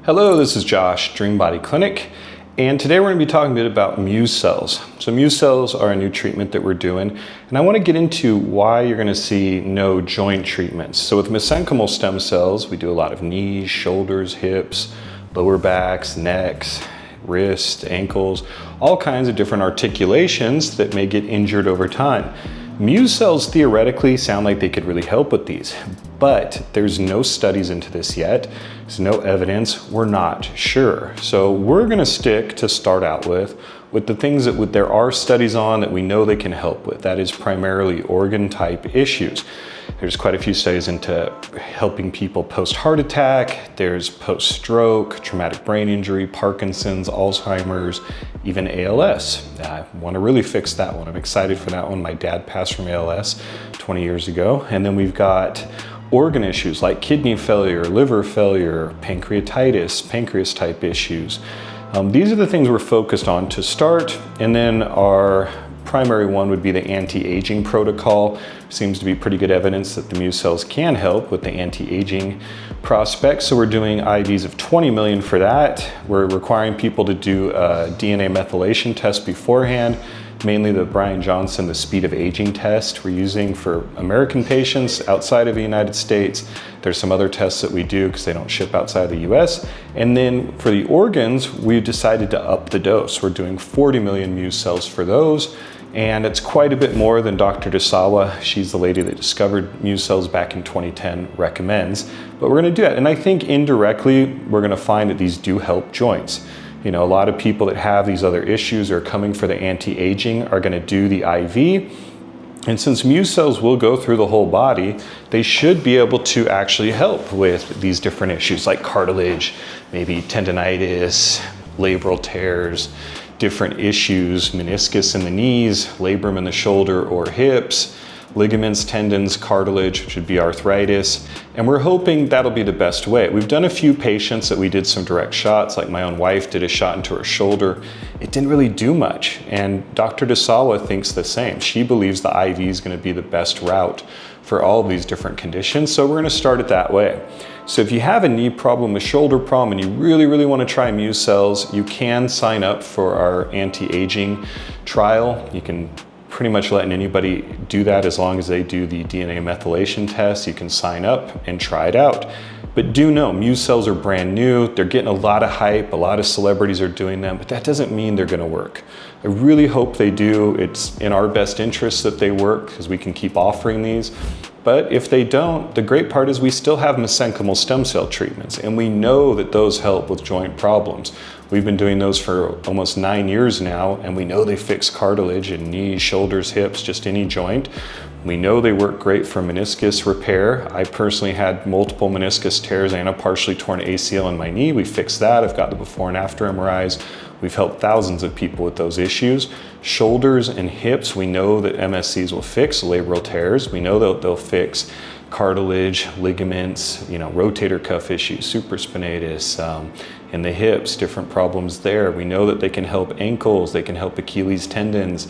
Hello, this is Josh, Dream Body Clinic, and today we're going to be talking a bit about Muse Cells. So Muse Cells are a new treatment that we're doing, and I want to get into why you're going to see no joint treatments. So with mesenchymal stem cells, we do a lot of knees, shoulders, hips, lower backs, necks, wrists, ankles, all kinds of different articulations that may get injured over time. Muse cells theoretically sound like they could really help with these, but there's no studies into this yet. There's no evidence. We're not sure. So we're going to stick to start out with the things that there are studies on that we know they can help with. That is primarily organ type issues. There's quite a few studies into helping people post-heart attack, there's post-stroke, traumatic brain injury, Parkinson's, Alzheimer's, even ALS. I want to really fix that one. I'm excited for that one. My dad passed from ALS 20 years ago. And then we've got organ issues like kidney failure, liver failure, pancreatitis, pancreas type issues. These are the things we're focused on to start, and then our primary one would be the anti-aging protocol. Seems to be pretty good evidence that the Muse cells can help with the anti-aging prospects. So we're doing IVs of 20 million for that. We're requiring people to do a DNA methylation test beforehand, mainly the Brian Johnson, the speed of aging test we're using for American patients outside of the United States. There's some other tests that we do because they don't ship outside of the US. And then for the organs, we decided to up the dose. We're doing 40 million Muse cells for those. And it's quite a bit more than Dr. Dasawa, she's the lady that discovered Muse cells back in 2010, recommends. But we're gonna do it. And I think indirectly, we're gonna find that these do help joints. You know, a lot of people that have these other issues or are coming for the anti-aging are gonna do the IV. And since Muse cells will go through the whole body, they should be able to actually help with these different issues like cartilage, maybe tendonitis, labral tears, different issues, meniscus in the knees, labrum in the shoulder or hips, ligaments, tendons, cartilage, which would be arthritis. And we're hoping that'll be the best way. We've done a few patients that we did some direct shots, like my own wife did a shot into her shoulder. It didn't really do much. And Dr. Dasawa thinks the same. She believes the IV is going to be the best route for all of these different conditions. So we're going to start it that way. So if you have a knee problem, a shoulder problem, and you really want to try Muse cells, you can sign up for our anti-aging trial. You can pretty much let anybody do that as long as they do the DNA methylation test. You can sign up and try it out. But do know, Muse cells are brand new. They're getting a lot of hype. A lot of celebrities are doing them, but that doesn't mean they're going to work. I really hope they do. It's in our best interest that they work because we can keep offering these. But if they don't, the great part is we still have mesenchymal stem cell treatments, and we know that those help with joint problems. We've been doing those for almost 9 years now, and we know they fix cartilage in knees, shoulders, hips, just any joint. We know they work great for meniscus repair. I personally had multiple meniscus tears and a partially torn ACL in my knee. We fixed that. I've got the before and after MRIs. We've helped thousands of people with those issues. Shoulders and hips, we know that MSCs will fix labral tears. We know that they'll fix cartilage, ligaments, rotator cuff issues, supraspinatus, in the hips, different problems there. We know that they can help ankles, they can help Achilles tendons,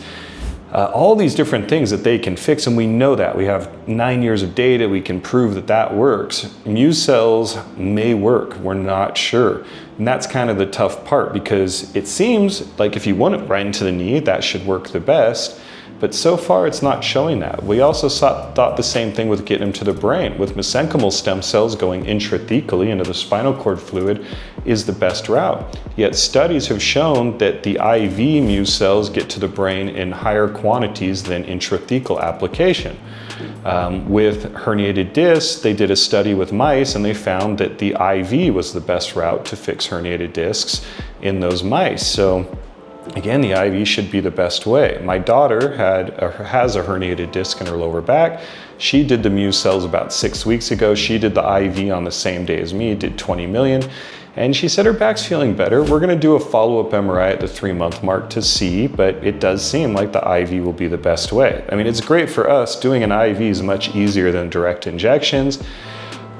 all these different things that they can fix, and we know that. We have 9 years of data, we can prove that that works. Muse cells may work, we're not sure. And that's kind of the tough part, because it seems like if you want it right into the knee, that should work the best. But so far, it's not showing that. We also thought the same thing with getting them to the brain. With mesenchymal stem cells going intrathecally into the spinal cord fluid is the best route. Yet studies have shown that the IV Muse cells get to the brain in higher quantities than intrathecal application. With herniated discs, they did a study with mice and they found that the IV was the best route to fix herniated discs in those mice. So again, the IV should be the best way. My daughter has a herniated disc in her lower back. She did the Muse cells about 6 weeks ago. She did the IV on the same day as me, did 20 million. And she said her back's feeling better. We're gonna do a follow-up MRI at the 3-month mark to see, but it does seem like the IV will be the best way. I mean, it's great for us. Doing an IV is much easier than direct injections.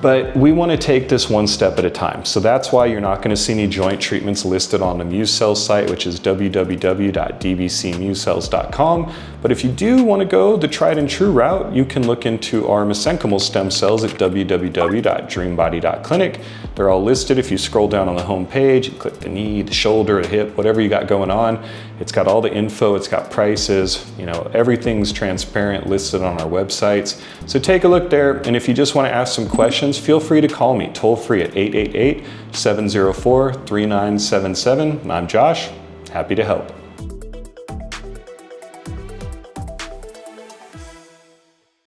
But we want to take this one step at a time. So that's why you're not going to see any joint treatments listed on the Muse Cells site, which is www.dbcmusecells.com. But if you do want to go the tried and true route, you can look into our mesenchymal stem cells at www.dreambody.clinic. They're all listed. If you scroll down on the home page, you click the knee, the shoulder, the hip, whatever you got going on. It's got all the info, it's got prices, you know, everything's transparent, listed on our websites. So take a look there, and if you just want to ask some questions, feel free to call me toll free at 888-704-3977. I'm Josh, happy to help.